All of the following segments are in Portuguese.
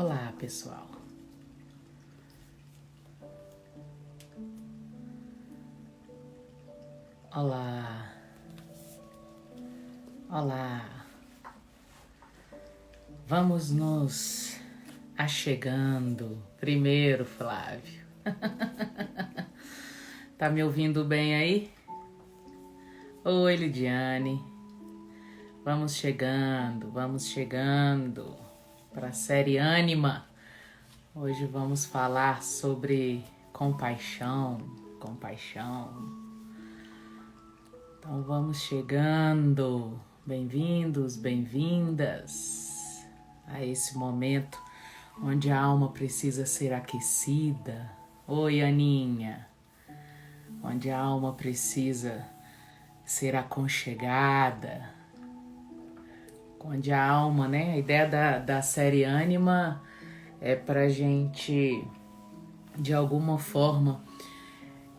Olá, pessoal. Olá. Olá. Vamos nos achegando. Primeiro, Flávio. Tá me ouvindo bem aí? Oi, Lidiane. Vamos chegando para a série Ânima. Hoje vamos falar sobre compaixão. Então vamos chegando. Bem-vindos, bem-vindas a esse momento onde a alma precisa ser aquecida. Oi, Aninha. Onde a alma precisa ser aconchegada. Onde a alma, né? A ideia da série Ânima é pra gente, de alguma forma,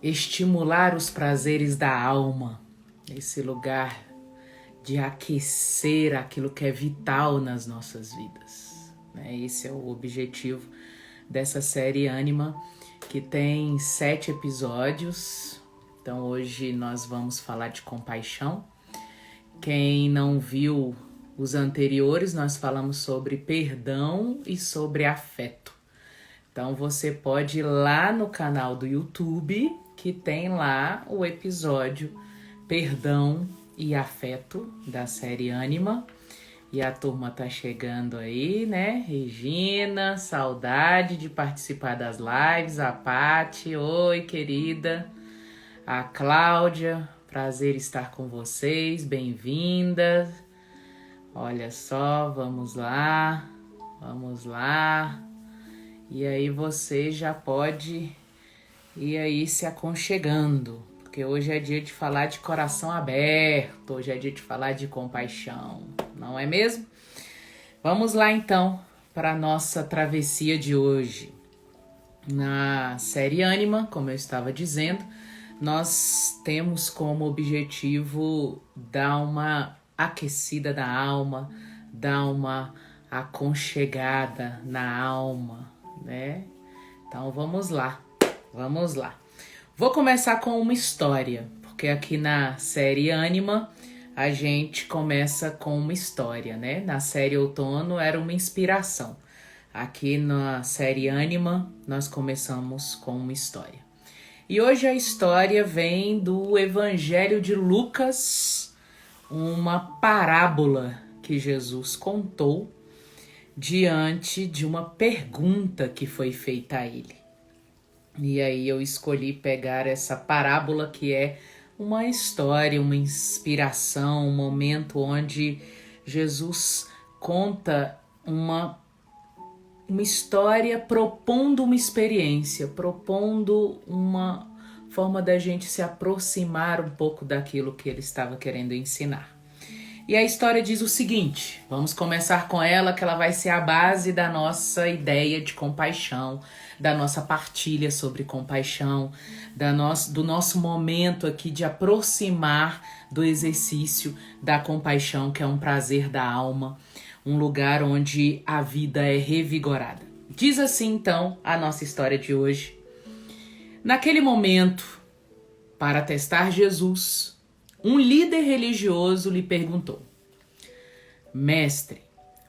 estimular os prazeres da alma. Esse lugar de aquecer aquilo que é vital nas nossas vidas. Esse é o objetivo dessa série Ânima, que tem 7 episódios. Então hoje nós vamos falar de compaixão. Quem não viu os anteriores, nós falamos sobre perdão e sobre afeto. Então você pode ir lá no canal do YouTube, que tem lá o episódio Perdão e Afeto da série Ânima. E a turma tá chegando aí, né? Regina, saudade de participar das lives. A Pati, oi querida. A Cláudia, prazer estar com vocês, bem-vindas. Olha só, vamos lá. E aí você já pode ir aí se aconchegando, porque hoje é dia de falar de coração aberto, hoje é dia de falar de compaixão, não é mesmo? Vamos lá então para a nossa travessia de hoje. Na série Ânima, como eu estava dizendo, nós temos como objetivo dar uma aquecida na alma, dar uma aconchegada na alma, né? Então vamos lá. Vou começar com uma história, porque aqui na série Ânima a gente começa com uma história, né? Na série Outono era uma inspiração. Aqui na série Ânima nós começamos com uma história. E hoje a história vem do Evangelho de Lucas, uma parábola que Jesus contou diante de uma pergunta que foi feita a ele. E aí eu escolhi pegar essa parábola, que é uma história, uma inspiração, um momento onde Jesus conta uma história propondo uma experiência, propondo uma forma da gente se aproximar um pouco daquilo que ele estava querendo ensinar. E a história diz o seguinte, vamos começar com ela, que ela vai ser a base da nossa ideia de compaixão, da nossa partilha sobre compaixão, do nosso momento aqui de aproximar do exercício da compaixão, que é um prazer da alma, um lugar onde a vida é revigorada. Diz assim então a nossa história de hoje. Naquele momento, para testar Jesus, um líder religioso lhe perguntou: Mestre,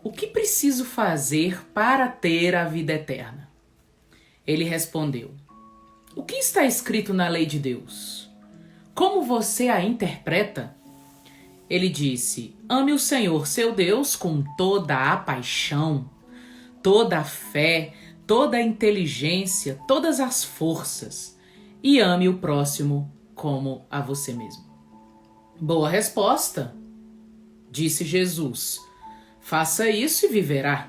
o que preciso fazer para ter a vida eterna? Ele respondeu: O que está escrito na lei de Deus? Como você a interpreta? Ele disse: Ame o Senhor, seu Deus, com toda a paixão, toda a fé, toda a inteligência, todas as forças, e ame o próximo como a você mesmo. Boa resposta, disse Jesus. Faça isso e viverá.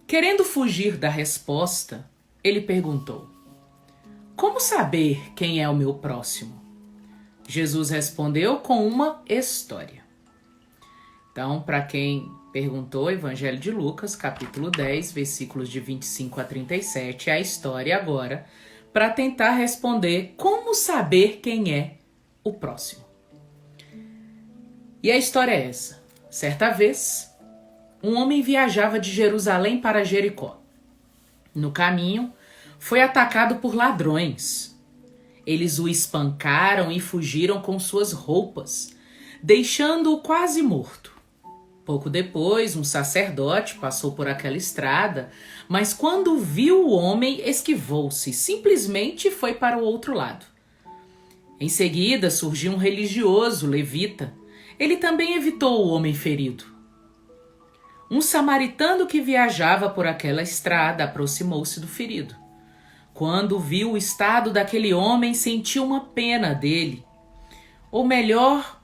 Querendo fugir da resposta, ele perguntou: Como saber quem é o meu próximo? Jesus respondeu com uma história. Então, para quem perguntou, Evangelho de Lucas, capítulo 10, versículos de 25 a 37, a história agora, para tentar responder como saber quem é o próximo. E a história é essa. Certa vez, um homem viajava de Jerusalém para Jericó. No caminho, foi atacado por ladrões. Eles o espancaram e fugiram com suas roupas, deixando-o quase morto. Pouco depois, um sacerdote passou por aquela estrada, mas quando viu o homem, esquivou-se, simplesmente foi para o outro lado. Em seguida, surgiu um religioso levita. Ele também evitou o homem ferido. Um samaritano que viajava por aquela estrada aproximou-se do ferido. Quando viu o estado daquele homem, sentiu uma pena dele, ou melhor,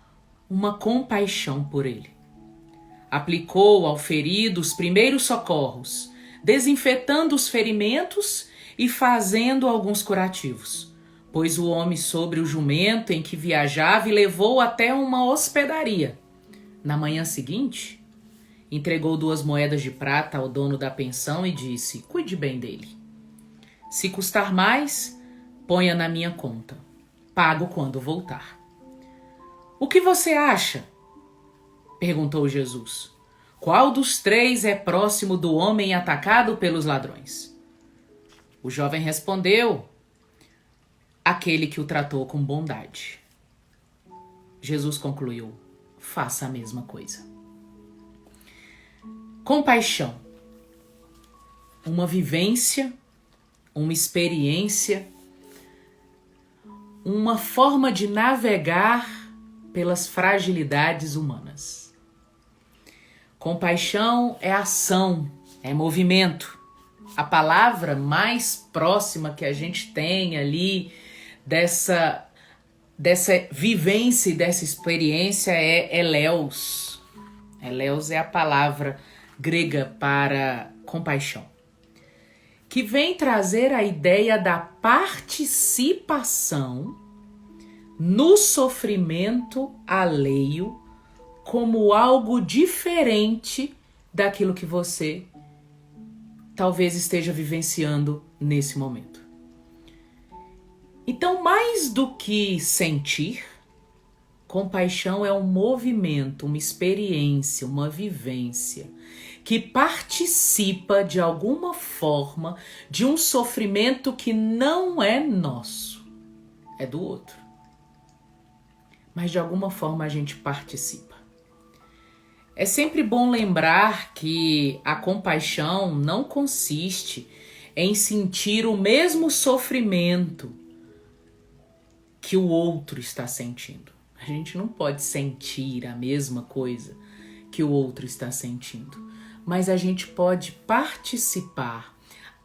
uma compaixão por ele. Aplicou ao ferido os primeiros socorros, desinfetando os ferimentos e fazendo alguns curativos. Pôs o homem sobre o jumento em que viajava e levou até uma hospedaria. Na manhã seguinte, entregou 2 moedas de prata ao dono da pensão e disse: cuide bem dele. Se custar mais, ponha na minha conta. Pago quando voltar. O que você acha? Perguntou Jesus. Qual dos 3 é próximo do homem atacado pelos ladrões? O jovem respondeu: aquele que o tratou com bondade. Jesus concluiu: faça a mesma coisa. Compaixão. Uma vivência, uma experiência, uma forma de navegar pelas fragilidades humanas. Compaixão é ação, é movimento. A palavra mais próxima que a gente tem ali dessa vivência e dessa experiência é eleus. Eleus é a palavra grega para compaixão, que vem trazer a ideia da participação no sofrimento alheio como algo diferente daquilo que você talvez esteja vivenciando nesse momento. Então, mais do que sentir, compaixão é um movimento, uma experiência, uma vivência que participa de alguma forma de um sofrimento que não é nosso, é do outro. Mas de alguma forma a gente participa. É sempre bom lembrar que a compaixão não consiste em sentir o mesmo sofrimento que o outro está sentindo. A gente não pode sentir a mesma coisa que o outro está sentindo, mas a gente pode participar,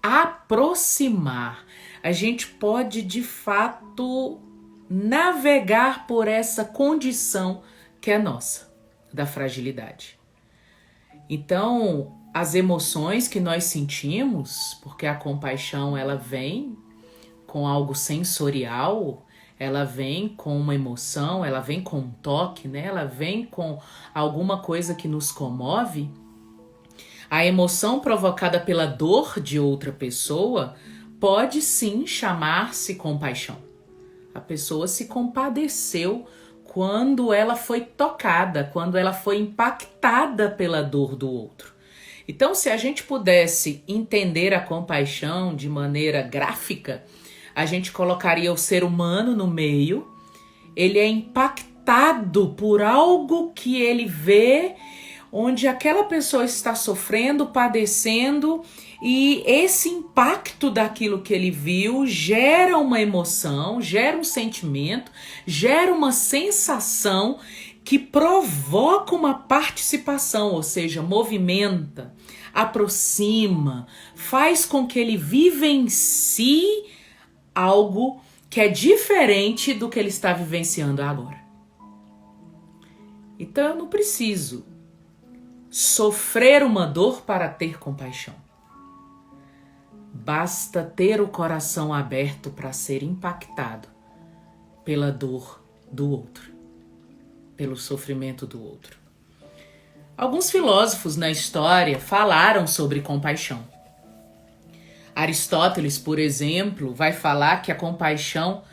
aproximar, a gente pode de fato navegar por essa condição que é nossa, da fragilidade. Então, as emoções que nós sentimos, porque a compaixão ela vem com algo sensorial, ela vem com uma emoção, ela vem com um toque, né? Ela vem com alguma coisa que nos comove. A emoção provocada pela dor de outra pessoa pode sim chamar-se compaixão. A pessoa se compadeceu quando ela foi tocada, quando ela foi impactada pela dor do outro. Então, se a gente pudesse entender a compaixão de maneira gráfica, a gente colocaria o ser humano no meio, ele é impactado por algo que ele vê, onde aquela pessoa está sofrendo, padecendo, e esse impacto daquilo que ele viu gera uma emoção, gera um sentimento, gera uma sensação que provoca uma participação, ou seja, movimenta, aproxima, faz com que ele vivencie algo que é diferente do que ele está vivenciando agora. Então eu não preciso sofrer uma dor para ter compaixão. Basta ter o coração aberto para ser impactado pela dor do outro, pelo sofrimento do outro. Alguns filósofos na história falaram sobre compaixão. Aristóteles, por exemplo, vai falar que a compaixão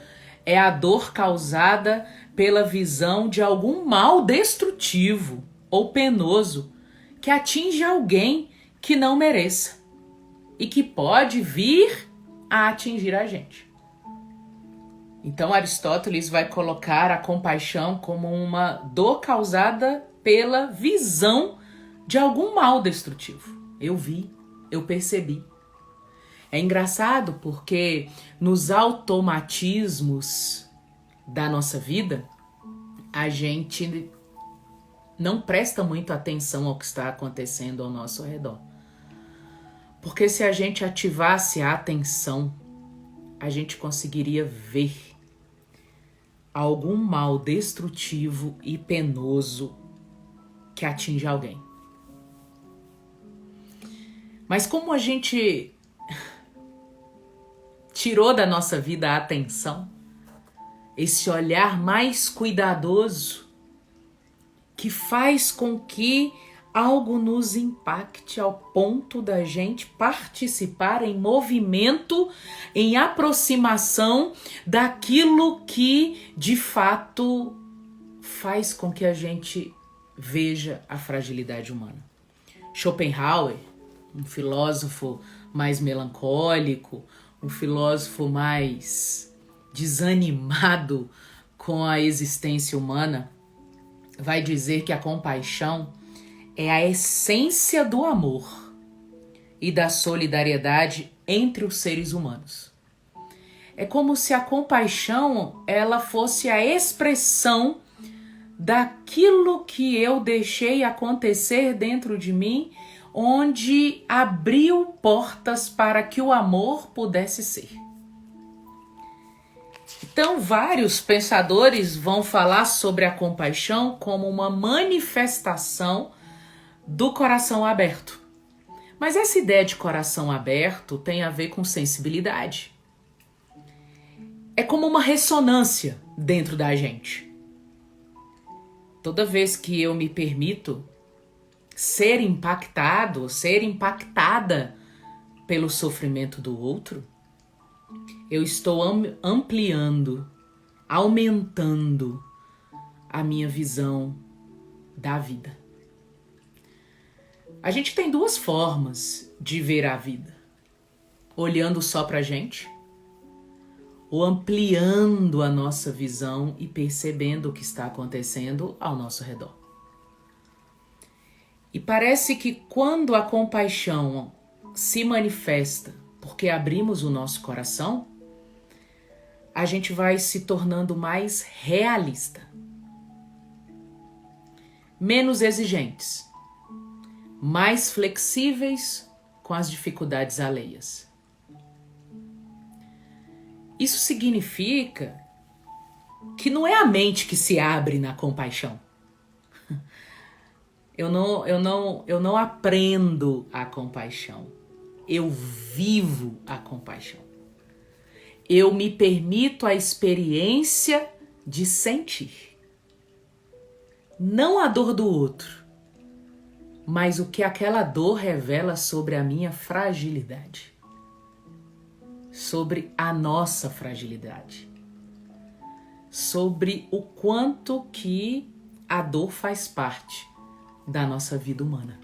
é a dor causada pela visão de algum mal destrutivo ou penoso que atinge alguém que não mereça e que pode vir a atingir a gente. Então Aristóteles vai colocar a compaixão como uma dor causada pela visão de algum mal destrutivo. Eu vi, eu percebi. É engraçado porque nos automatismos da nossa vida, a gente não presta muito atenção ao que está acontecendo ao nosso redor. Porque se a gente ativasse a atenção, a gente conseguiria ver algum mal destrutivo e penoso que atinge alguém. Mas como a gente tirou da nossa vida a atenção, esse olhar mais cuidadoso que faz com que algo nos impacte ao ponto da gente participar em movimento, em aproximação daquilo que de fato faz com que a gente veja a fragilidade humana. Schopenhauer, um filósofo mais melancólico, um filósofo mais desanimado com a existência humana, vai dizer que a compaixão é a essência do amor e da solidariedade entre os seres humanos. É como se a compaixão ela fosse a expressão daquilo que eu deixei acontecer dentro de mim, onde abriu portas para que o amor pudesse ser. Então, vários pensadores vão falar sobre a compaixão como uma manifestação do coração aberto. Mas essa ideia de coração aberto tem a ver com sensibilidade. É como uma ressonância dentro da gente. Toda vez que eu me permito ser impactado, ser impactada pelo sofrimento do outro, eu estou ampliando, aumentando a minha visão da vida. A gente tem duas formas de ver a vida: olhando só pra gente, ou ampliando a nossa visão e percebendo o que está acontecendo ao nosso redor. E parece que quando a compaixão se manifesta porque abrimos o nosso coração, a gente vai se tornando mais realista, menos exigentes, mais flexíveis com as dificuldades alheias. Isso significa que não é a mente que se abre na compaixão. Eu não aprendo a compaixão. Eu vivo a compaixão. Eu me permito a experiência de sentir. Não a dor do outro, mas o que aquela dor revela sobre a minha fragilidade. Sobre a nossa fragilidade. Sobre o quanto que a dor faz parte da nossa vida humana.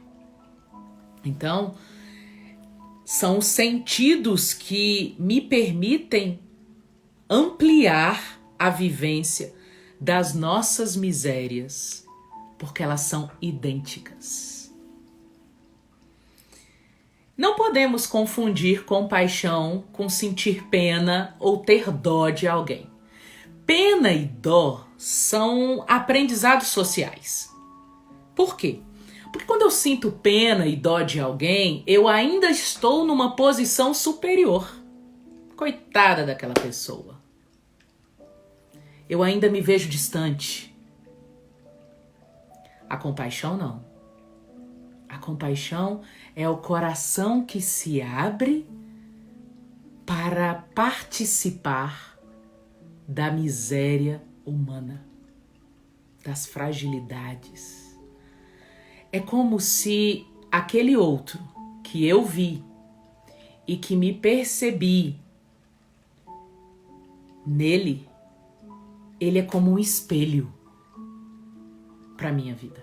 Então, são os sentidos que me permitem ampliar a vivência das nossas misérias, porque elas são idênticas. Não podemos confundir compaixão com sentir pena ou ter dó de alguém. Pena e dó são aprendizados sociais. Por quê? Porque quando eu sinto pena e dó de alguém, eu ainda estou numa posição superior. Coitada daquela pessoa. Eu ainda me vejo distante. A compaixão não. A compaixão é o coração que se abre para participar da miséria humana, das fragilidades. É como se aquele outro que eu vi e que me percebi nele, ele é como um espelho para a minha vida.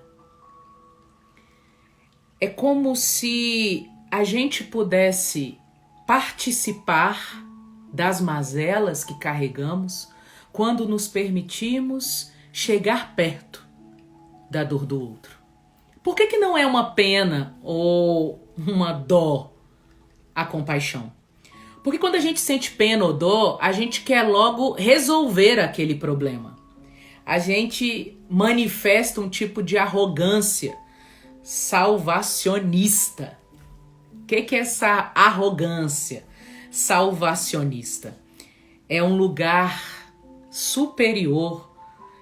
É como se a gente pudesse participar das mazelas que carregamos quando nos permitimos chegar perto da dor do outro. Por que não é uma pena ou uma dó a compaixão? Porque quando a gente sente pena ou dó, a gente quer logo resolver aquele problema. A gente manifesta um tipo de arrogância salvacionista. O que é essa arrogância salvacionista? É um lugar superior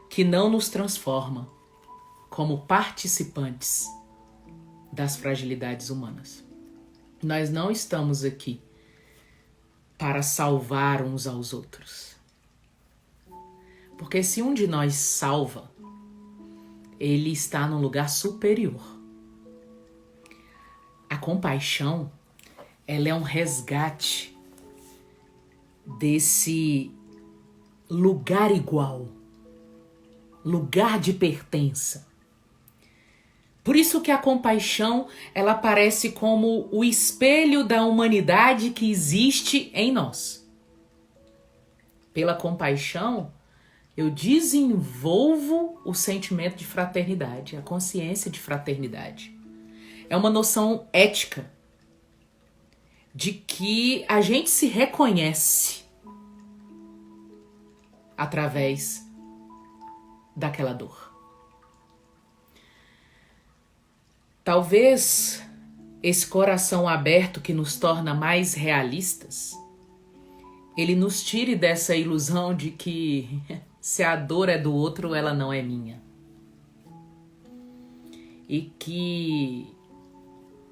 que não nos transforma como participantes das fragilidades humanas. Nós não estamos aqui para salvar uns aos outros. Porque se um de nós salva, ele está num lugar superior. A compaixão, ela é um resgate desse lugar igual, lugar de pertença. Por isso que a compaixão, ela aparece como o espelho da humanidade que existe em nós. Pela compaixão, eu desenvolvo o sentimento de fraternidade, a consciência de fraternidade. É uma noção ética de que a gente se reconhece através daquela dor. Talvez esse coração aberto que nos torna mais realistas, ele nos tire dessa ilusão de que se a dor é do outro, ela não é minha. E que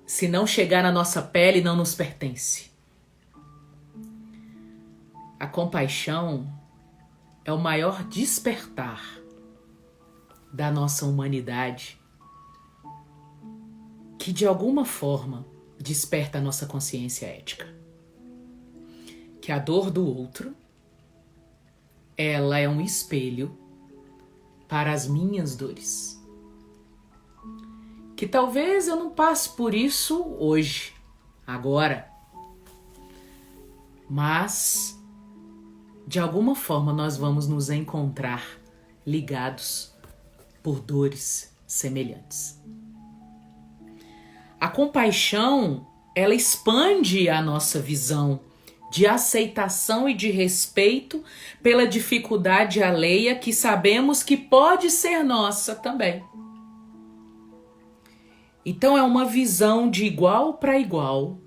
se não chegar na nossa pele, não nos pertence. A compaixão é o maior despertar da nossa humanidade, que de alguma forma desperta a nossa consciência ética. Que a dor do outro, ela é um espelho para as minhas dores. Que talvez eu não passe por isso hoje, agora. Mas, de alguma forma, nós vamos nos encontrar ligados por dores semelhantes. A compaixão, ela expande a nossa visão de aceitação e de respeito pela dificuldade alheia que sabemos que pode ser nossa também. Então é uma visão de igual para igual,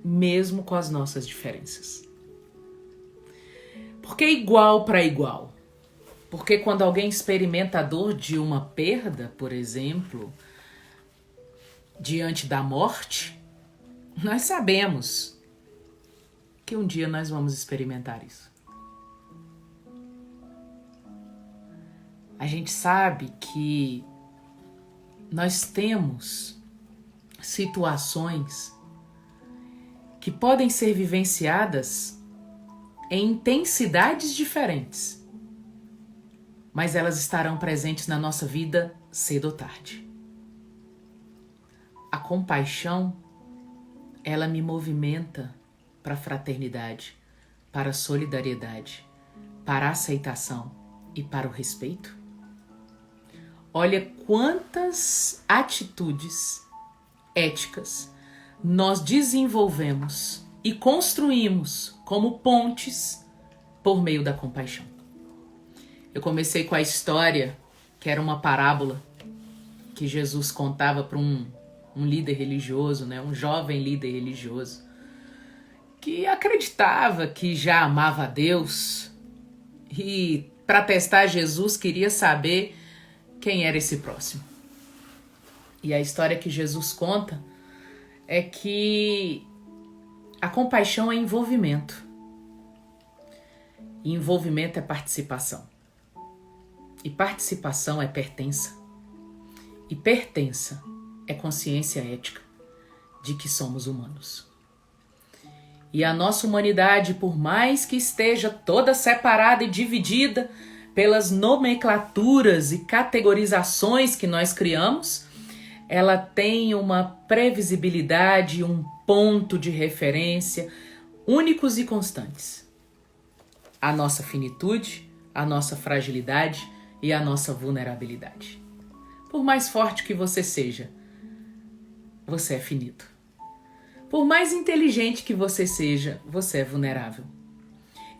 mesmo com as nossas diferenças. Por que igual para igual? Porque quando alguém experimenta a dor de uma perda, por exemplo, diante da morte, nós sabemos que um dia nós vamos experimentar isso. A gente sabe que nós temos situações que podem ser vivenciadas em intensidades diferentes, mas elas estarão presentes na nossa vida cedo ou tarde. A compaixão, ela me movimenta para a fraternidade, para a solidariedade, para a aceitação e para o respeito. Olha quantas atitudes éticas nós desenvolvemos e construímos como pontes por meio da compaixão. Eu comecei com a história, que era uma parábola que Jesus contava para um líder religioso, né? Um jovem líder religioso, que acreditava que já amava a Deus e, para testar Jesus, queria saber quem era esse próximo. E a história que Jesus conta é que a compaixão é envolvimento. E envolvimento é participação. E participação é pertença. E pertença é consciência ética de que somos humanos. E a nossa humanidade, por mais que esteja toda separada e dividida pelas nomenclaturas e categorizações que nós criamos, ela tem uma previsibilidade, um ponto de referência únicos e constantes. A nossa finitude, a nossa fragilidade e a nossa vulnerabilidade. Por mais forte que você seja, você é finito. Por mais inteligente que você seja, você é vulnerável.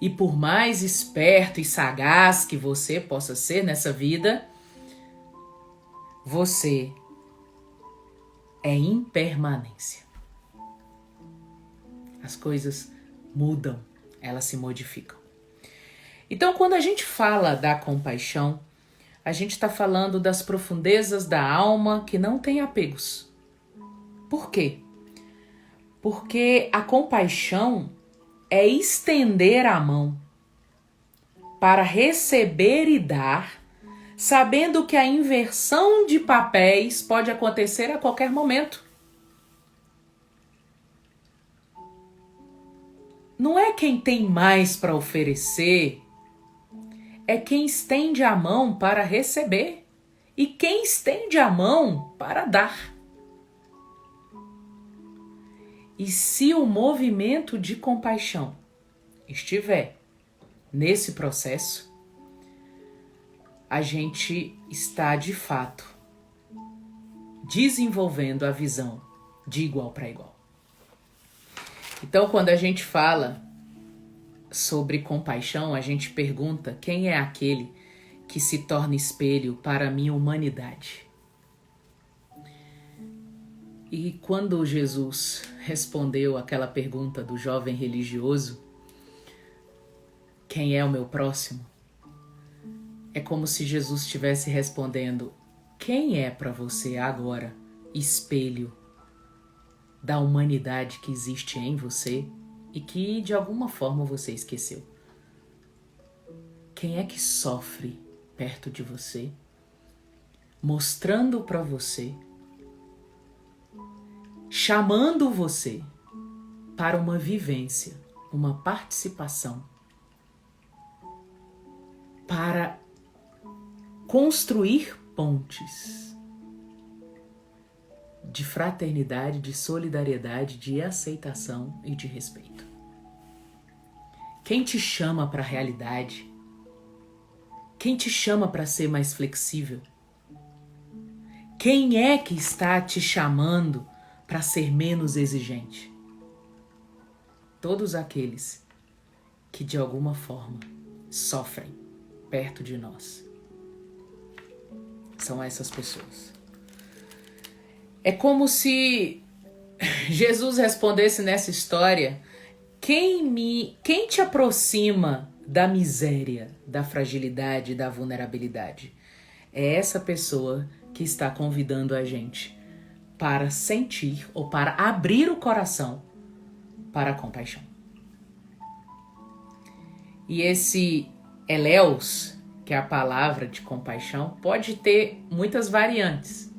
E por mais esperto e sagaz que você possa ser nessa vida, você é impermanência. As coisas mudam, elas se modificam. Então, quando a gente fala da compaixão, a gente está falando das profundezas da alma que não tem apegos. Por quê? Porque a compaixão é estender a mão para receber e dar, sabendo que a inversão de papéis pode acontecer a qualquer momento. Não é quem tem mais para oferecer, é quem estende a mão para receber e quem estende a mão para dar. E se o movimento de compaixão estiver nesse processo, a gente está de fato desenvolvendo a visão de igual para igual. Então, quando a gente fala sobre compaixão, a gente pergunta quem é aquele que se torna espelho para a minha humanidade. E quando Jesus respondeu aquela pergunta do jovem religioso, quem é o meu próximo? É como se Jesus estivesse respondendo, quem é para você agora espelho da humanidade que existe em você e que de alguma forma você esqueceu? Quem é que sofre perto de você, mostrando para você, chamando você para uma vivência, uma participação, para construir pontes de fraternidade, de solidariedade, de aceitação e de respeito? Quem te chama para a realidade? Quem te chama para ser mais flexível? Quem é que está te chamando para ser menos exigente? Todos aqueles que de alguma forma sofrem perto de nós. São essas pessoas. É como se Jesus respondesse nessa história: quem te aproxima da miséria, da fragilidade, da vulnerabilidade? É essa pessoa que está convidando a gente para sentir ou para abrir o coração para a compaixão. E esse eleus, que é a palavra de compaixão, pode ter muitas variantes.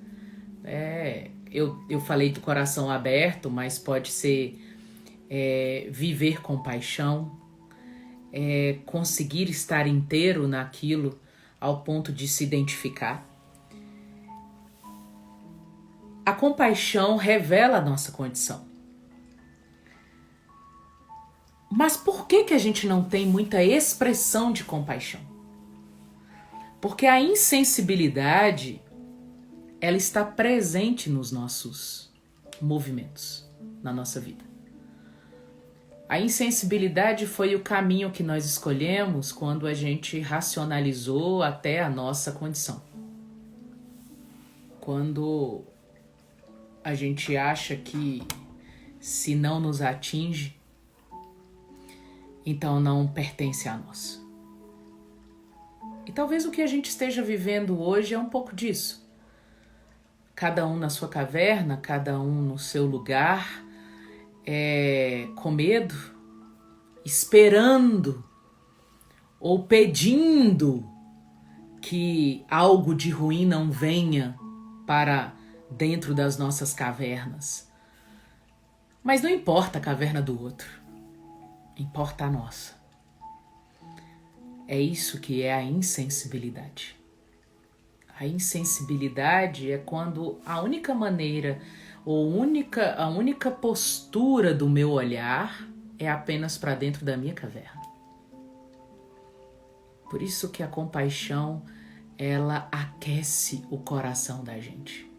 Eu falei do coração aberto, mas pode ser viver compaixão, conseguir estar inteiro naquilo ao ponto de se identificar. A compaixão revela a nossa condição. Mas por que a gente não tem muita expressão de compaixão? Porque a insensibilidade, ela está presente nos nossos movimentos, na nossa vida. A insensibilidade foi o caminho que nós escolhemos quando a gente racionalizou até a nossa condição. Quando a gente acha que se não nos atinge, então não pertence a nós. E talvez o que a gente esteja vivendo hoje é um pouco disso. Cada um na sua caverna, cada um no seu lugar, com medo, esperando ou pedindo que algo de ruim não venha para dentro das nossas cavernas. Mas não importa a caverna do outro, importa a nossa. É isso que é a insensibilidade. A insensibilidade é quando a única maneira ou a única postura do meu olhar é apenas para dentro da minha caverna. Por isso que a compaixão, ela aquece o coração da gente.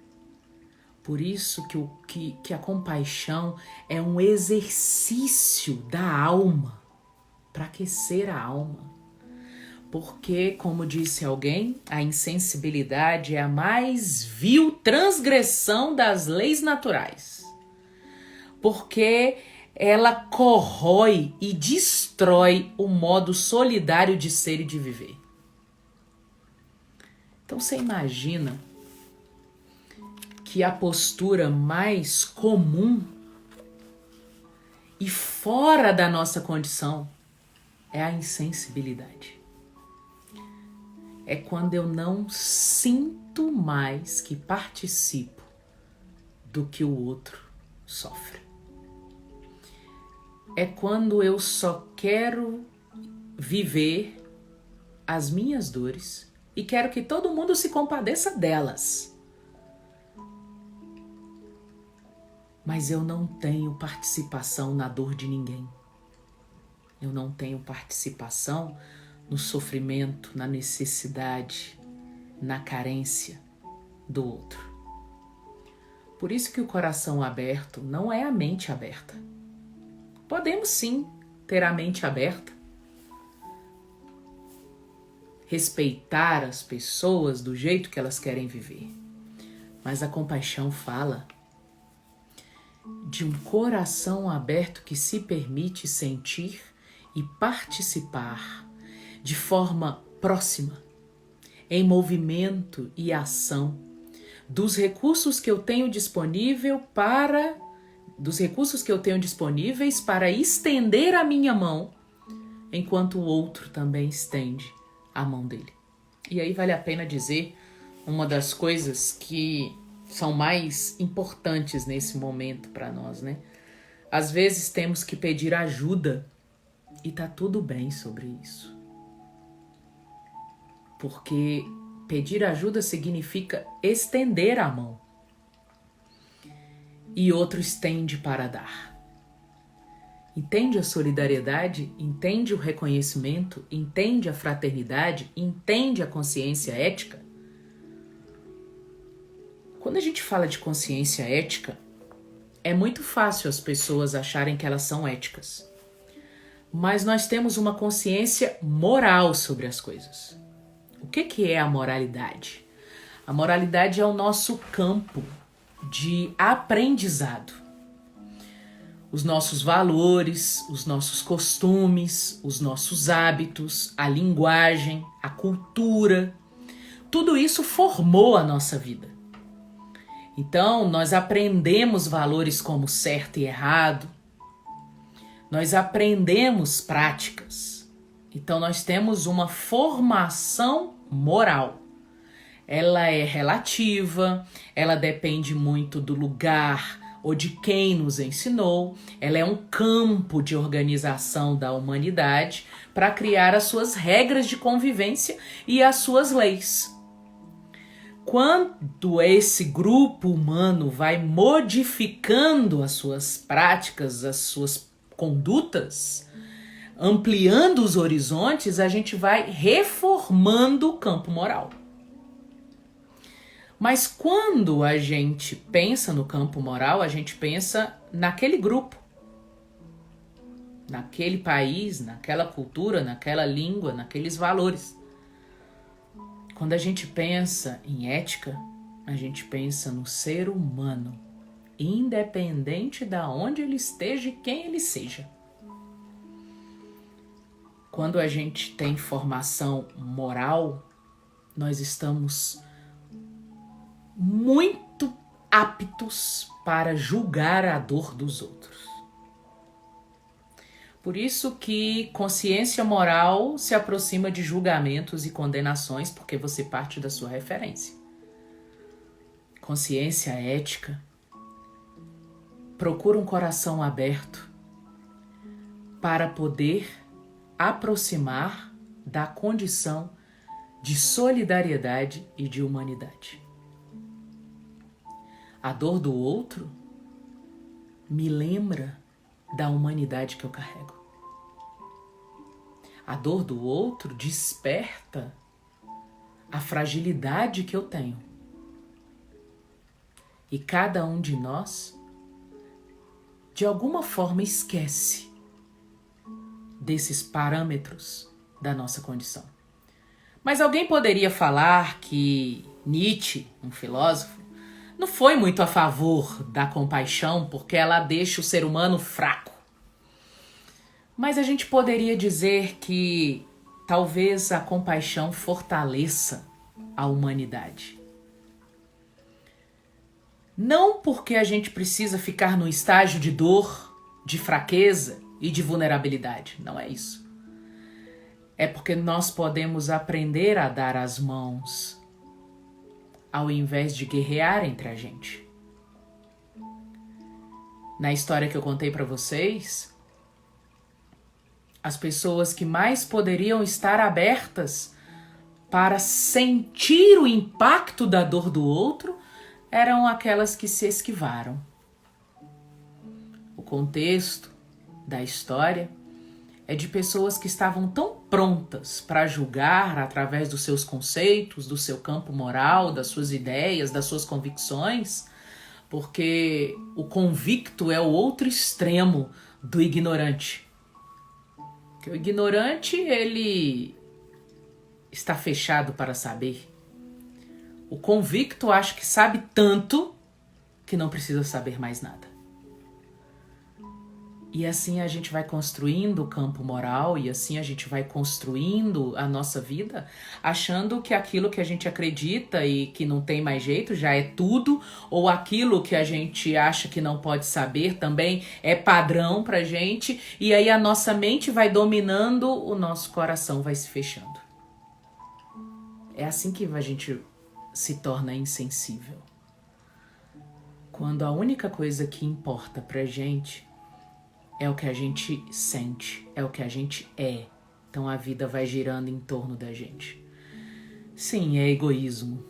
Por isso que a compaixão é um exercício da alma, para aquecer a alma. Porque, como disse alguém, a insensibilidade é a mais vil transgressão das leis naturais. Porque ela corrói e destrói o modo solidário de ser e de viver. Então você imagina que a postura mais comum e fora da nossa condição é a insensibilidade. É quando eu não sinto mais que participo do que o outro sofre. É quando eu só quero viver as minhas dores e quero que todo mundo se compadeça delas. Mas eu não tenho participação na dor de ninguém. Eu não tenho participação no sofrimento, na necessidade, na carência do outro. Por isso que o coração aberto não é a mente aberta. Podemos sim ter a mente aberta, respeitar as pessoas do jeito que elas querem viver. Mas a compaixão fala de um coração aberto que se permite sentir e participar de forma próxima, em movimento e ação, dos recursos que eu tenho disponíveis para estender a minha mão, enquanto o outro também estende a mão dele. E aí vale a pena dizer uma das coisas que são mais importantes nesse momento para nós, né? Às vezes temos que pedir ajuda e tá tudo bem sobre isso. Porque pedir ajuda significa estender a mão. E outro estende para dar. Entende a solidariedade? Entende o reconhecimento? Entende a fraternidade? Entende a consciência ética? Quando a gente fala de consciência ética, é muito fácil as pessoas acharem que elas são éticas. Mas nós temos uma consciência moral sobre as coisas. O que é a moralidade? A moralidade é o nosso campo de aprendizado. Os nossos valores, os nossos costumes, os nossos hábitos, a linguagem, a cultura, tudo isso formou a nossa vida. Então, nós aprendemos valores como certo e errado, nós aprendemos práticas. Então, nós temos uma formação moral. Ela é relativa, ela depende muito do lugar ou de quem nos ensinou. Ela é um campo de organização da humanidade para criar as suas regras de convivência e as suas leis. Quando esse grupo humano vai modificando as suas práticas, as suas condutas, ampliando os horizontes, a gente vai reformando o campo moral. Mas quando a gente pensa no campo moral, a gente pensa naquele grupo, naquele país, naquela cultura, naquela língua, naqueles valores. Quando a gente pensa em ética, a gente pensa no ser humano, independente de onde ele esteja e quem ele seja. Quando a gente tem formação moral, nós estamos muito aptos para julgar a dor dos outros. Por isso que consciência moral se aproxima de julgamentos e condenações, porque você parte da sua referência. Consciência ética procura um coração aberto para poder aproximar da condição de solidariedade e de humanidade. A dor do outro me lembra da humanidade que eu carrego. A dor do outro desperta a fragilidade que eu tenho. E cada um de nós, de alguma forma, esquece desses parâmetros da nossa condição. Mas alguém poderia falar que Nietzsche, um filósofo, não foi muito a favor da compaixão porque ela deixa o ser humano fraco. Mas a gente poderia dizer que talvez a compaixão fortaleça a humanidade. Não porque a gente precisa ficar no estágio de dor, de fraqueza e de vulnerabilidade. Não é isso. É porque nós podemos aprender a dar as mãos ao invés de guerrear entre a gente. Na história que eu contei para vocês, as pessoas que mais poderiam estar abertas para sentir o impacto da dor do outro eram aquelas que se esquivaram. O contexto da história é de pessoas que estavam tão prontas para julgar através dos seus conceitos, do seu campo moral, das suas ideias, das suas convicções, porque o convicto é o outro extremo do ignorante. Porque o ignorante, ele está fechado para saber. O convicto acha que sabe tanto que não precisa saber mais nada. E assim a gente vai construindo o campo moral e assim a gente vai construindo a nossa vida, achando que aquilo que a gente acredita e que não tem mais jeito já é tudo, ou aquilo que a gente acha que não pode saber também é padrão pra gente, e aí a nossa mente vai dominando, o nosso coração vai se fechando. É assim que a gente se torna insensível. Quando a única coisa que importa pra gente é o que a gente sente, é o que a gente é. Então a vida vai girando em torno da gente. Sim, é egoísmo.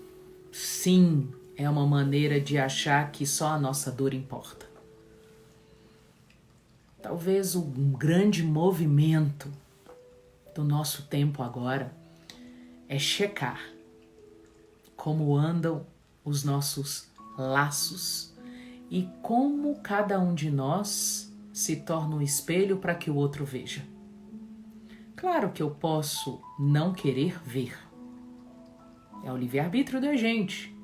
Sim, é uma maneira de achar que só a nossa dor importa. Talvez um grande movimento do nosso tempo agora é checar como andam os nossos laços e como cada um de nós se torna um espelho para que o outro veja. Claro que eu posso não querer ver. É o livre-arbítrio da gente.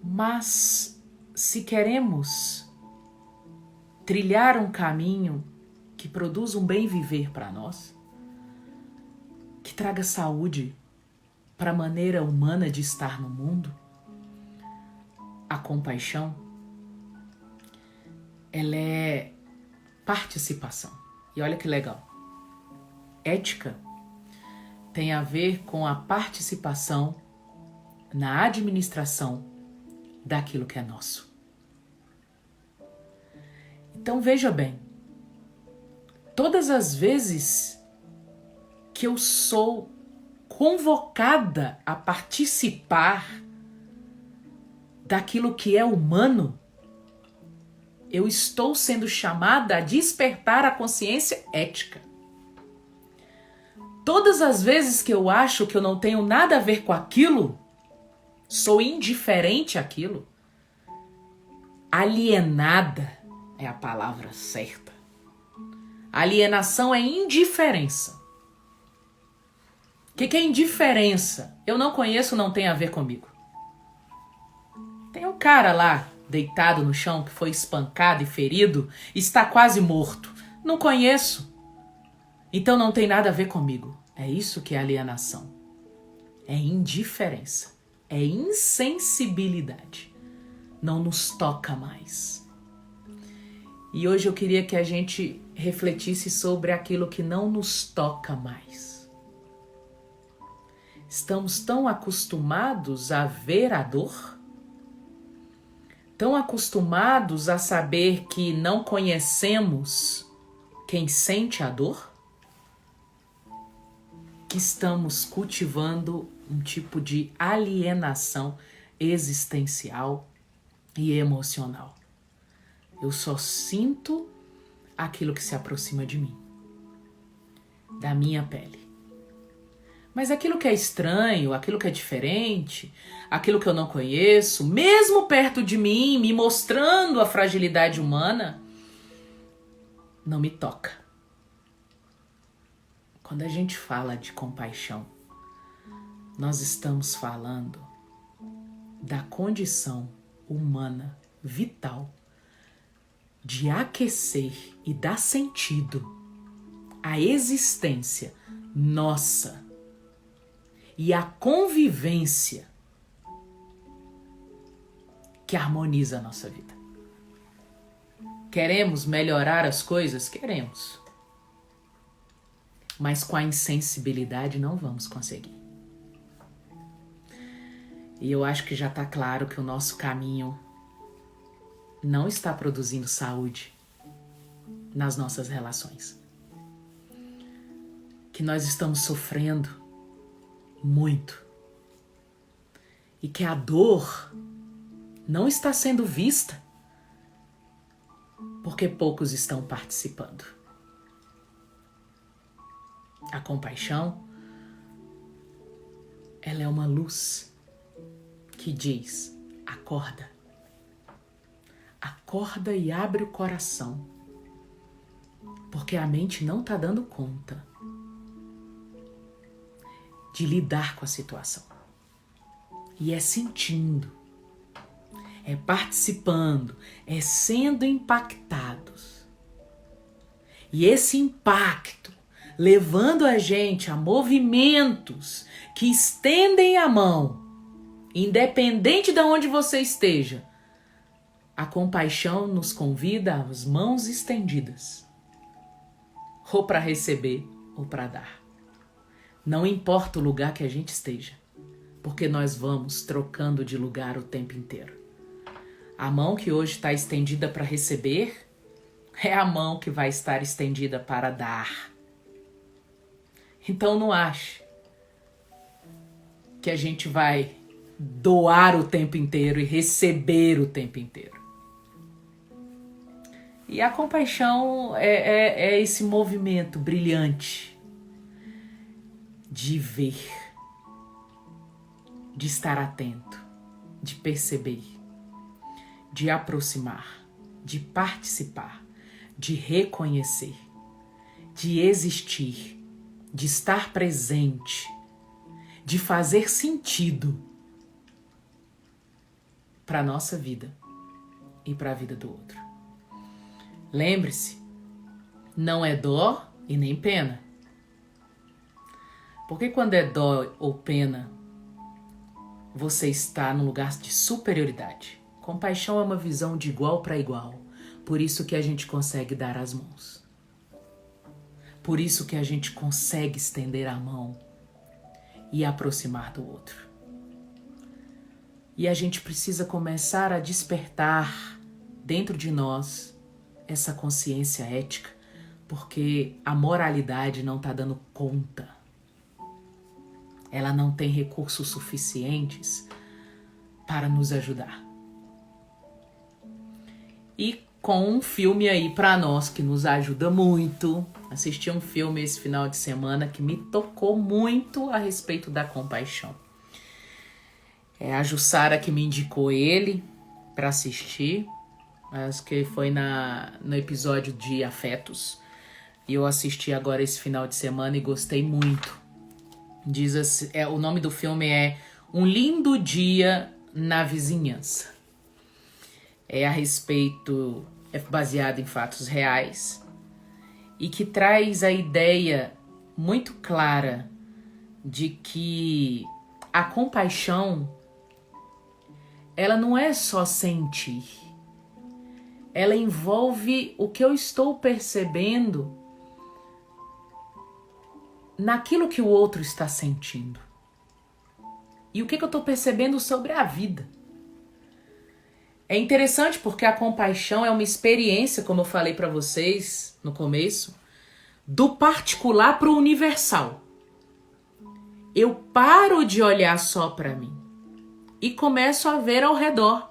Mas se queremos trilhar um caminho que produza um bem viver para nós, que traga saúde para a maneira humana de estar no mundo, a compaixão, ela é participação. E olha que legal. Ética tem a ver com a participação na administração daquilo que é nosso. Então veja bem, todas as vezes que eu sou convocada a participar daquilo que é humano, eu estou sendo chamada a despertar a consciência ética. Todas as vezes que eu acho que eu não tenho nada a ver com aquilo, sou indiferente àquilo, alienada é a palavra certa. Alienação é indiferença. O que é indiferença? Eu não conheço, não tem a ver comigo. Tem um cara lá, deitado no chão, que foi espancado e ferido, está quase morto. Não conheço. Então não tem nada a ver comigo. É isso que é alienação. É indiferença. É insensibilidade. Não nos toca mais. E hoje eu queria que a gente refletisse sobre aquilo que não nos toca mais. Estamos tão acostumados a ver a dor, tão acostumados a saber que não conhecemos quem sente a dor, que estamos cultivando um tipo de alienação existencial e emocional. Eu só sinto aquilo que se aproxima de mim, da minha pele. Mas aquilo que é estranho, aquilo que é diferente, aquilo que eu não conheço, mesmo perto de mim, me mostrando a fragilidade humana, não me toca. Quando a gente fala de compaixão, nós estamos falando da condição humana vital de aquecer e dar sentido à existência nossa e à convivência que harmoniza a nossa vida. Queremos melhorar as coisas? Queremos. Mas com a insensibilidade não vamos conseguir. E eu acho que já está claro que o nosso caminho não está produzindo saúde nas nossas relações. Que nós estamos sofrendo muito. E que a dor não está sendo vista porque poucos estão participando. A compaixão, ela é uma luz que diz: acorda. Acorda e abre o coração, porque a mente não está dando conta de lidar com a situação. E é sentindo, é participando, é sendo impactados. E esse impacto levando a gente a movimentos que estendem a mão, independente de onde você esteja. A compaixão nos convida às mãos estendidas, ou para receber ou para dar. Não importa o lugar que a gente esteja, porque nós vamos trocando de lugar o tempo inteiro. A mão que hoje está estendida para receber é a mão que vai estar estendida para dar. Então não ache que a gente vai doar o tempo inteiro e receber o tempo inteiro. E a compaixão é esse movimento brilhante de ver, de estar atento, de perceber, de aproximar, de participar, de reconhecer, de existir, de estar presente, de fazer sentido para a nossa vida e para a vida do outro. Lembre-se, não é dó e nem pena. Porque quando é dó ou pena, você está num lugar de superioridade. Compaixão é uma visão de igual para igual. Por isso que a gente consegue dar as mãos. Por isso que a gente consegue estender a mão e aproximar do outro. E a gente precisa começar a despertar dentro de nós essa consciência ética, porque a moralidade não está dando conta. Ela não tem recursos suficientes para nos ajudar. E com um filme aí para nós que nos ajuda muito, assisti um filme esse final de semana que me tocou muito a respeito da compaixão. É a Jussara que me indicou ele para assistir. Acho que foi no episódio de Afetos. E eu assisti agora esse final de semana e gostei muito. Diz assim, o nome do filme é Um Lindo Dia na Vizinhança. É a respeito, é baseado em fatos reais e que traz a ideia muito clara de que a compaixão, ela não é só sentir. Ela envolve o que eu estou percebendo naquilo que o outro está sentindo. E o que eu estou percebendo sobre a vida. É interessante porque a compaixão é uma experiência, como eu falei para vocês no começo, do particular para o universal. eu paro de olhar só para mim e começo a ver ao redor.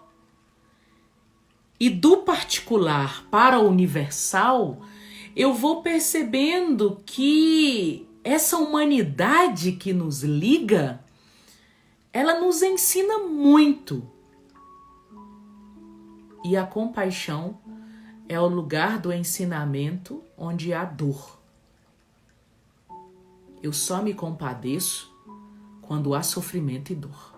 E do particular para o universal, eu vou percebendo que essa humanidade que nos liga, ela nos ensina muito. E a compaixão é o lugar do ensinamento onde há dor. Eu só me compadeço quando há sofrimento e dor.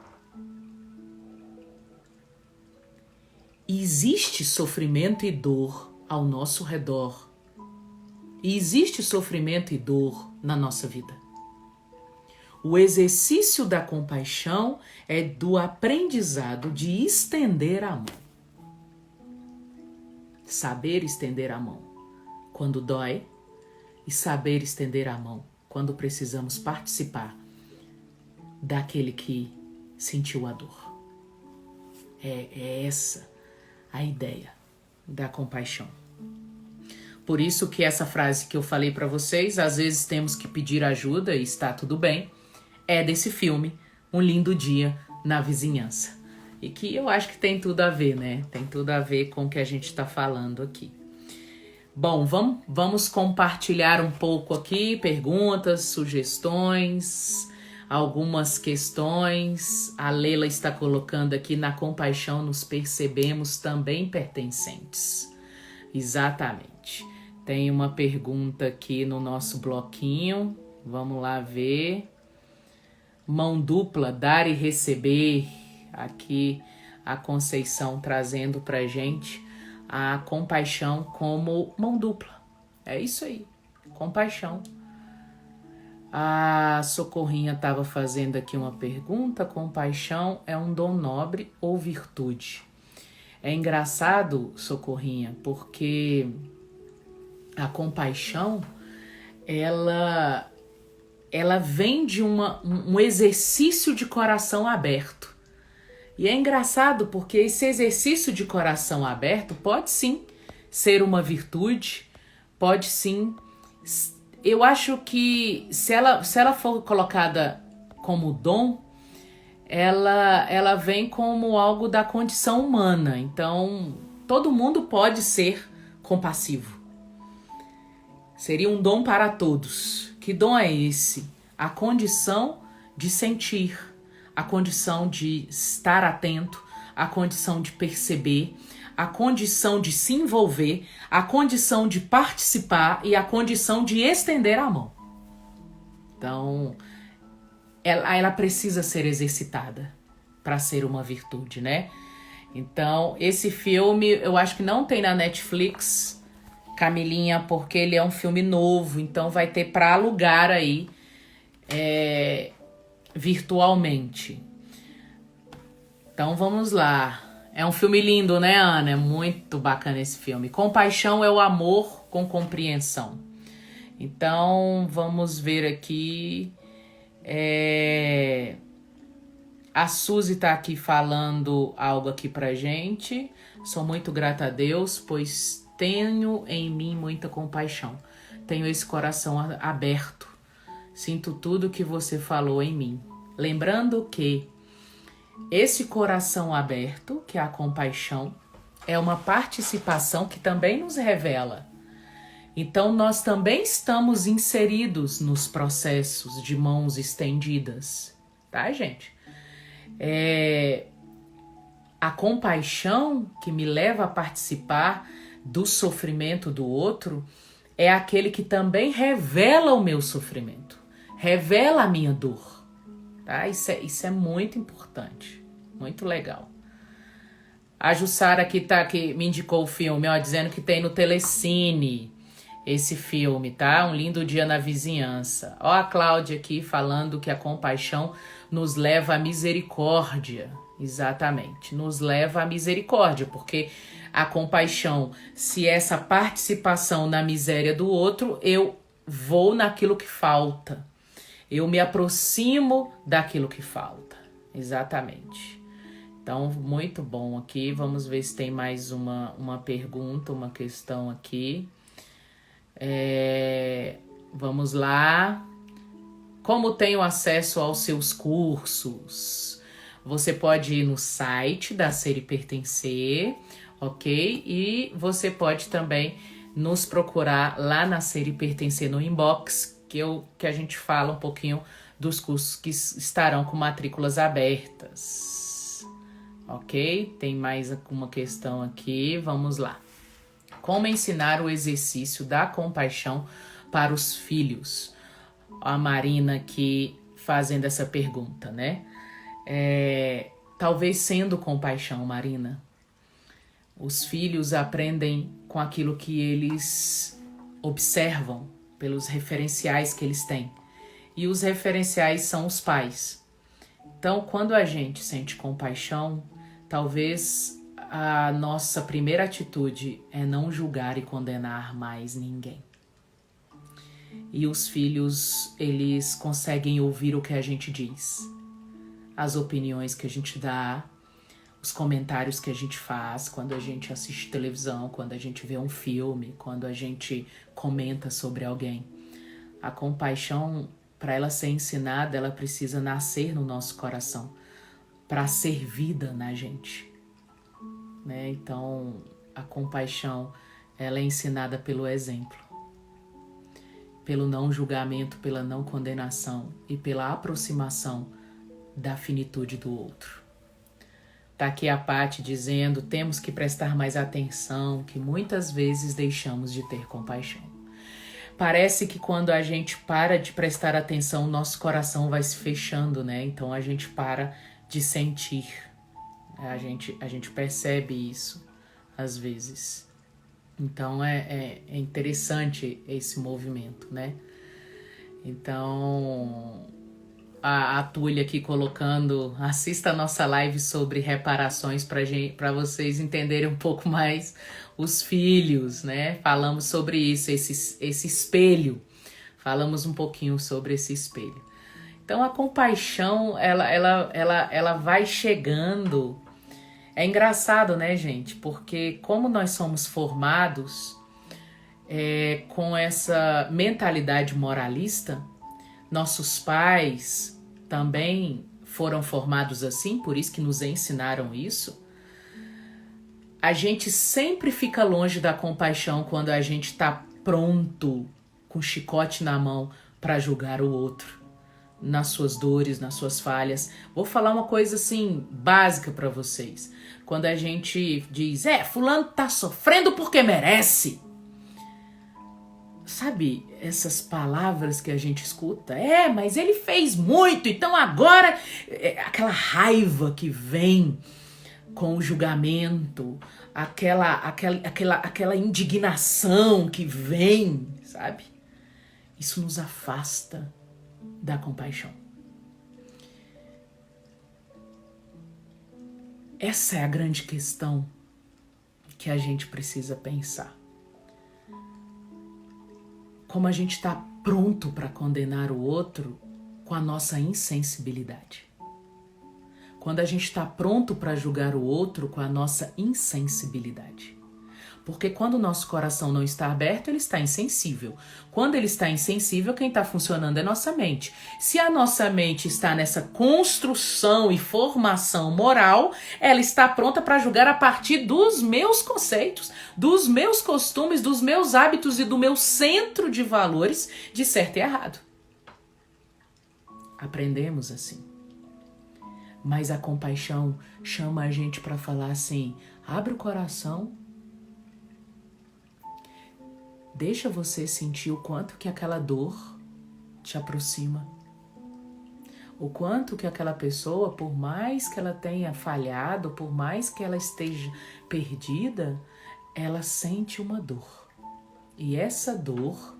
E existe sofrimento e dor ao nosso redor. E existe sofrimento e dor na nossa vida. O exercício da compaixão é do aprendizado de estender a mão. Saber estender a mão quando dói e saber estender a mão quando precisamos participar daquele que sentiu a dor. É essa a ideia da compaixão. Por isso que essa frase que eu falei para vocês, às vezes temos que pedir ajuda e está tudo bem, é desse filme, Um Lindo Dia na Vizinhança. E que eu acho que tem tudo a ver, né? Tem tudo a ver com o que a gente está falando aqui. Bom, vamos compartilhar um pouco aqui, perguntas, sugestões, algumas questões. A Leila está colocando aqui: na compaixão nos percebemos também pertencentes. Exatamente. Tem uma pergunta aqui no nosso bloquinho. Vamos lá ver. Mão dupla, dar e receber. Aqui a Conceição trazendo pra gente a compaixão como mão dupla. É isso aí, compaixão. A Socorrinha estava fazendo aqui uma pergunta: compaixão é um dom nobre ou virtude? É engraçado, Socorrinha, porque a compaixão, ela vem de um exercício de coração aberto. E é engraçado porque esse exercício de coração aberto pode sim ser uma virtude, pode sim. Eu acho que se ela for colocada como dom, ela vem como algo da condição humana. Então, todo mundo pode ser compassivo. Seria um dom para todos. Que dom é esse? A condição de sentir, a condição de estar atento, a condição de perceber, a condição de se envolver, a condição de participar e a condição de estender a mão. Então, ela precisa ser exercitada para ser uma virtude, né? Então, esse filme eu acho que não tem na Netflix, Camilinha, porque ele é um filme novo, então vai ter para alugar aí virtualmente. Então vamos lá. É um filme lindo, né, Ana? É muito bacana esse filme. Compaixão é o amor com compreensão. Então vamos ver aqui. A Suzy tá aqui falando algo aqui pra gente. Sou muito grata a Deus, pois tenho em mim muita compaixão. Tenho esse coração aberto. Sinto tudo que você falou em mim. Lembrando que esse coração aberto, que é a compaixão, é uma participação que também nos revela. Então, nós também estamos inseridos nos processos de mãos estendidas, tá, gente? A compaixão que me leva a participar do sofrimento do outro é aquele que também revela o meu sofrimento, revela a minha dor, tá? Isso é muito importante, muito legal. A Jussara que me indicou o filme, ó, dizendo que tem no Telecine esse filme, tá? Um Lindo Dia na Vizinhança. Ó, a Cláudia aqui falando que a compaixão nos leva à misericórdia. Exatamente, nos leva à misericórdia, porque a compaixão, se essa participação na miséria do outro, eu vou naquilo que falta. Eu me aproximo daquilo que falta. Exatamente. Então, muito bom aqui. Vamos ver se tem mais uma pergunta, uma questão aqui. Vamos lá. Como tenho acesso aos seus cursos? Você pode ir no site da Ser e Pertencer, ok? E você pode também nos procurar lá na Ser e Pertencer no inbox, que a gente fala um pouquinho dos cursos que estarão com matrículas abertas. Ok? Tem mais uma questão aqui, vamos lá. Como ensinar o exercício da compaixão para os filhos? A Marina aqui fazendo essa pergunta, né? Talvez sendo compaixão, Marina. Os filhos aprendem com aquilo que eles observam, pelos referenciais que eles têm. E os referenciais são os pais. Então, quando a gente sente compaixão, talvez a nossa primeira atitude é não julgar e condenar mais ninguém. E os filhos, eles conseguem ouvir o que a gente diz, as opiniões que a gente dá, os comentários que a gente faz quando a gente assiste televisão, quando a gente vê um filme, quando a gente comenta sobre alguém. A compaixão, para ela ser ensinada, ela precisa nascer no nosso coração, para ser vida na gente, né? Então, a compaixão, ela é ensinada pelo exemplo, pelo não julgamento, pela não condenação e pela aproximação da finitude do outro. Tá aqui a Paty dizendo, temos que prestar mais atenção, que muitas vezes deixamos de ter compaixão. Parece que quando a gente para de prestar atenção, nosso coração vai se fechando, né? Então a gente para de sentir. A gente percebe isso às vezes. Então é interessante esse movimento, né? Então a Túlia aqui colocando, assista a nossa live sobre reparações para vocês entenderem um pouco mais os filhos, né? Falamos sobre isso, esse espelho. Falamos um pouquinho sobre esse espelho. Então a compaixão, ela vai chegando. É engraçado, né, gente? Porque como nós somos formados com essa mentalidade moralista, nossos pais também foram formados assim, por isso que nos ensinaram isso. A gente sempre fica longe da compaixão quando a gente está pronto, com o chicote na mão, para julgar o outro, nas suas dores, nas suas falhas. Vou falar uma coisa assim, básica para vocês. Quando a gente diz, fulano tá sofrendo porque merece. Sabe essas palavras que a gente escuta? Mas ele fez muito, então agora... aquela raiva que vem com o julgamento, aquela indignação que vem, sabe? Isso nos afasta da compaixão. Essa é a grande questão que a gente precisa pensar. Como a gente está pronto para condenar o outro com a nossa insensibilidade. Quando a gente está pronto para julgar o outro com a nossa insensibilidade. Porque quando o nosso coração não está aberto, ele está insensível. Quando ele está insensível, quem está funcionando é nossa mente. Se a nossa mente está nessa construção e formação moral, ela está pronta para julgar a partir dos meus conceitos, dos meus costumes, dos meus hábitos e do meu centro de valores de certo e errado. Aprendemos assim. Mas a compaixão chama a gente para falar assim, abre o coração, deixa você sentir o quanto que aquela dor te aproxima. O quanto que aquela pessoa, por mais que ela tenha falhado, por mais que ela esteja perdida, ela sente uma dor. E essa dor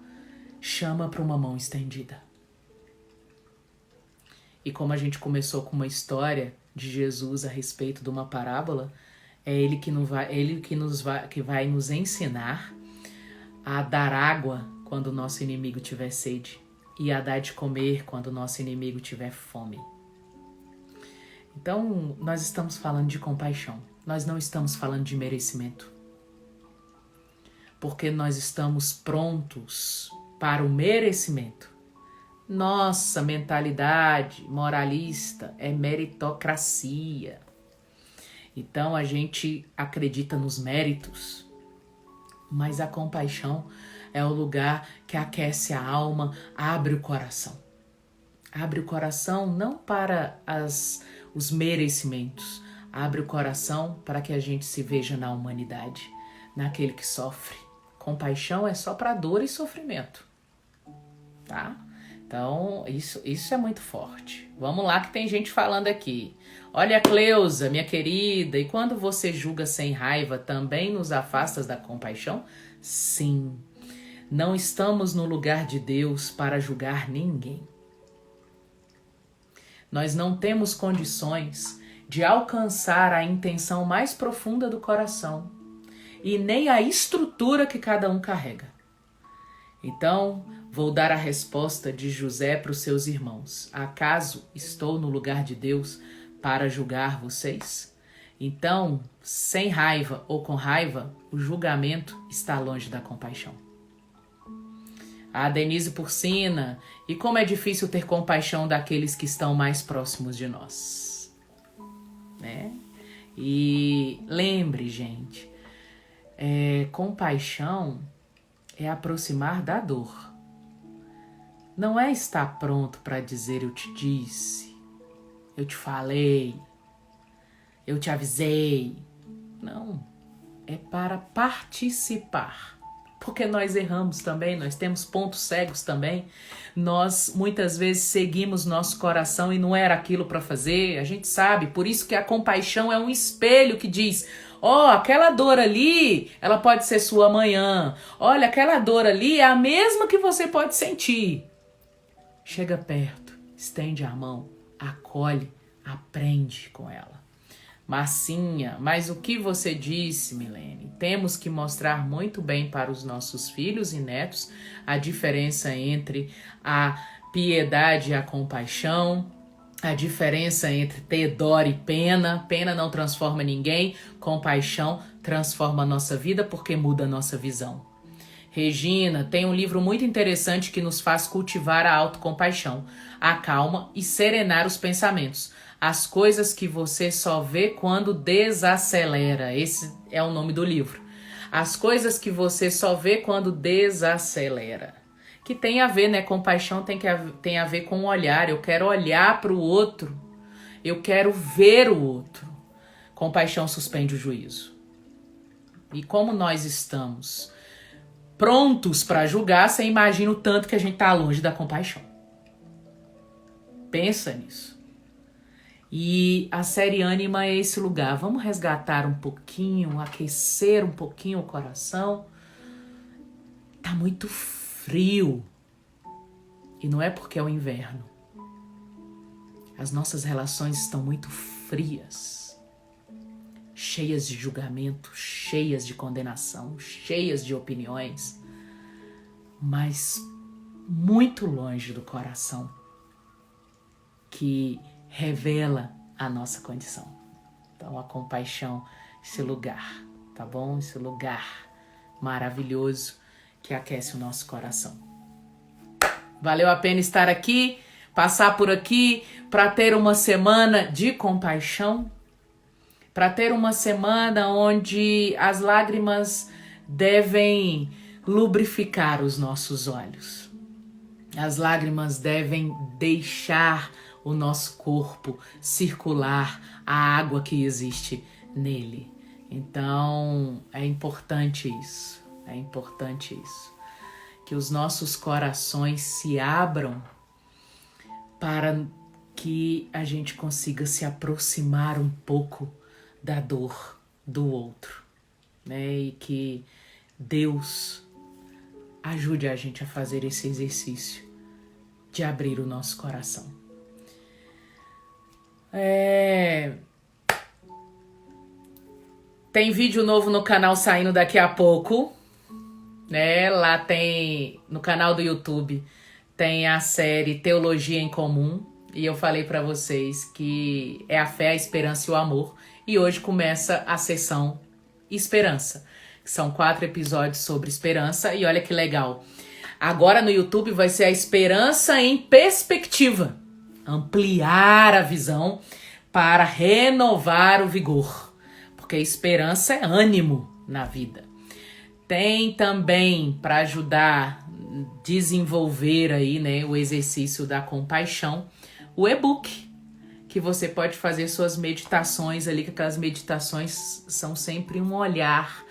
chama para uma mão estendida. E como a gente começou com uma história de Jesus a respeito de uma parábola, é ele que vai nos ensinar a dar água quando o nosso inimigo tiver sede e a dar de comer quando o nosso inimigo tiver fome. Então, nós estamos falando de compaixão. Nós não estamos falando de merecimento. Porque nós estamos prontos para o merecimento. Nossa mentalidade moralista é meritocracia. Então a gente acredita nos méritos, mas a compaixão é o lugar que aquece a alma, abre o coração. Abre o coração não para os merecimentos, abre o coração para que a gente se veja na humanidade, naquele que sofre. Compaixão é só para dor e sofrimento, tá? Então, isso é muito forte. Vamos lá que tem gente falando aqui. Olha, Cleusa, minha querida, e quando você julga sem raiva, também nos afastas da compaixão? Sim. Não estamos no lugar de Deus para julgar ninguém. Nós não temos condições de alcançar a intenção mais profunda do coração e nem a estrutura que cada um carrega. Então, vou dar a resposta de José para os seus irmãos. Acaso estou no lugar de Deus para julgar vocês? Então, sem raiva ou com raiva, o julgamento está longe da compaixão. A Denise Porcina, e como é difícil ter compaixão daqueles que estão mais próximos de nós, né? E lembre, gente, compaixão é aproximar da dor. Não é estar pronto para dizer eu te disse, eu te falei, eu te avisei. Não, é para participar. Porque nós erramos também, nós temos pontos cegos também. Nós muitas vezes seguimos nosso coração e não era aquilo para fazer, a gente sabe. Por isso que a compaixão é um espelho que diz: aquela dor ali, ela pode ser sua amanhã. Olha, aquela dor ali é a mesma que você pode sentir. Chega perto, estende a mão, acolhe, aprende com ela. Marcinha, mas o que você disse, Milene? Temos que mostrar muito bem para os nossos filhos e netos a diferença entre a piedade e a compaixão, a diferença entre ter dó e pena. Pena não transforma ninguém, compaixão transforma a nossa vida porque muda a nossa visão. Regina, tem um livro muito interessante que nos faz cultivar a autocompaixão, a calma e serenar os pensamentos. As coisas que você só vê quando desacelera. Esse é o nome do livro. As coisas que você só vê quando desacelera. Que tem a ver, né? Compaixão tem a ver com o olhar. Eu quero olhar para o outro. Eu quero ver o outro. Compaixão suspende o juízo. E como nós estamos prontos para julgar, você imagina o tanto que a gente está longe da compaixão. Pensa nisso. E a série Ânima é esse lugar. Vamos resgatar um pouquinho, aquecer um pouquinho o coração. Tá muito frio. E não é porque é o inverno. As nossas relações estão muito frias. Cheias de julgamento, cheias de condenação, cheias de opiniões. Mas muito longe do coração que revela a nossa condição. Então a compaixão, esse lugar, tá bom? Esse lugar maravilhoso que aquece o nosso coração. Valeu a pena estar aqui, passar por aqui para ter uma semana de compaixão, para ter uma semana onde as lágrimas devem lubrificar os nossos olhos. As lágrimas devem deixar o nosso corpo circular a água que existe nele. Então, é importante isso. É importante isso. Que os nossos corações se abram para que a gente consiga se aproximar um pouco da dor do outro, né? E que Deus ajude a gente a fazer esse exercício de abrir o nosso coração. Tem vídeo novo no canal saindo daqui a pouco, né? Lá tem, no canal do YouTube, tem a série Teologia em Comum. E eu falei para vocês que é a fé, a esperança e o amor. E hoje começa a sessão Esperança. São 4 episódios sobre esperança. E olha que legal. Agora no YouTube vai ser a esperança em perspectiva. Ampliar a visão para renovar o vigor. Porque esperança é ânimo na vida. Tem também para ajudar a desenvolver aí, né, o exercício da compaixão, o e-book, que você pode fazer suas meditações ali, que aquelas meditações são sempre um olhar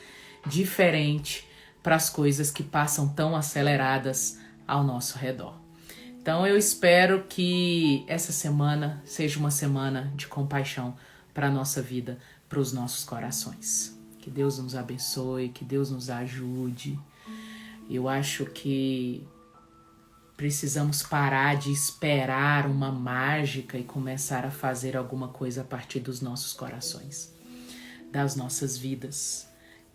diferente para as coisas que passam tão aceleradas ao nosso redor. Então eu espero que essa semana seja uma semana de compaixão para a nossa vida, para os nossos corações. Que Deus nos abençoe, que Deus nos ajude. Eu acho que precisamos parar de esperar uma mágica e começar a fazer alguma coisa a partir dos nossos corações, das nossas vidas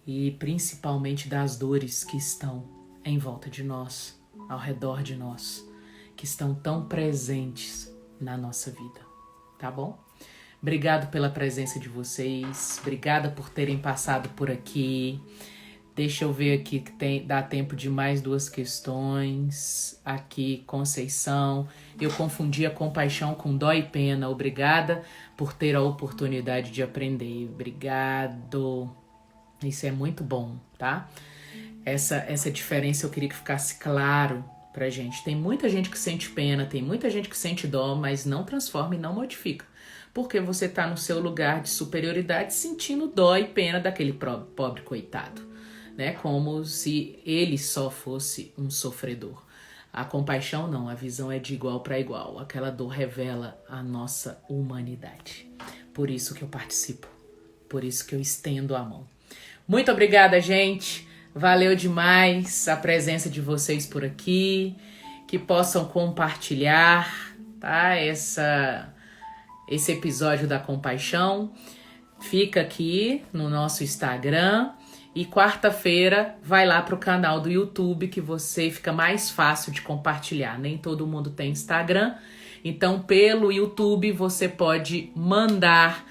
e principalmente das dores que estão em volta de nós, ao redor de nós, que estão tão presentes na nossa vida, tá bom? Obrigado pela presença de vocês, obrigada por terem passado por aqui. Deixa eu ver aqui que dá tempo de mais 2 questões. Aqui, Conceição. Eu confundi a compaixão com dó e pena. Obrigada por ter a oportunidade de aprender. Obrigado. Isso é muito bom, tá? Essa diferença eu queria que ficasse claro pra gente. Tem muita gente que sente pena, tem muita gente que sente dó, mas não transforma e não modifica. Porque você tá no seu lugar de superioridade sentindo dó e pena daquele pobre coitado, né? Como se ele só fosse um sofredor. A compaixão não, a visão é de igual para igual. Aquela dor revela a nossa humanidade. Por isso que eu participo, por isso que eu estendo a mão. Muito obrigada, gente. Valeu demais a presença de vocês por aqui. Que possam compartilhar, tá? Esse episódio da compaixão. Fica aqui no nosso Instagram. E quarta-feira vai lá pro canal do YouTube que você fica mais fácil de compartilhar. Nem todo mundo tem Instagram. Então, pelo YouTube, você pode mandar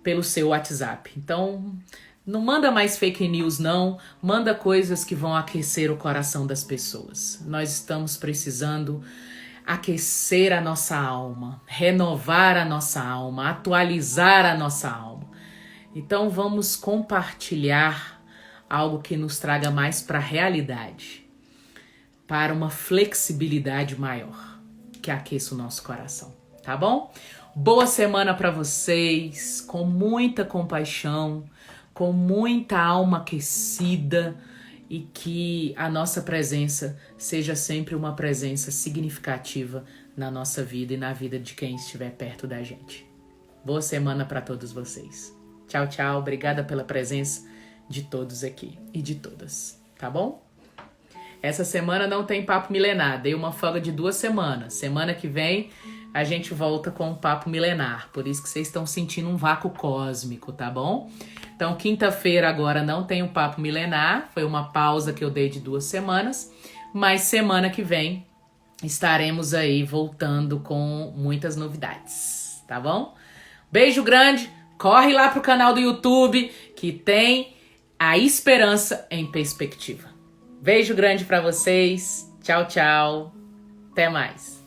pelo seu WhatsApp. Então, não manda mais fake news, não. Manda coisas que vão aquecer o coração das pessoas. Nós estamos precisando aquecer a nossa alma, renovar a nossa alma, atualizar a nossa alma. Então, vamos compartilhar algo que nos traga mais para a realidade, para uma flexibilidade maior, que aqueça o nosso coração, tá bom? Boa semana para vocês, com muita compaixão, com muita alma aquecida e que a nossa presença seja sempre uma presença significativa na nossa vida e na vida de quem estiver perto da gente. Boa semana para todos vocês. Tchau, tchau. Obrigada pela presença de todos aqui e de todas, tá bom? Essa semana não tem papo milenar, dei uma folga de 2 semanas. Semana que vem a gente volta com o papo milenar, por isso que vocês estão sentindo um vácuo cósmico, tá bom? Então, quinta-feira agora não tem o papo milenar, foi uma pausa que eu dei de 2 semanas, mas semana que vem estaremos aí voltando com muitas novidades, tá bom? Beijo grande, corre lá pro canal do YouTube que tem a esperança em perspectiva. Beijo grande pra vocês, tchau, tchau, até mais.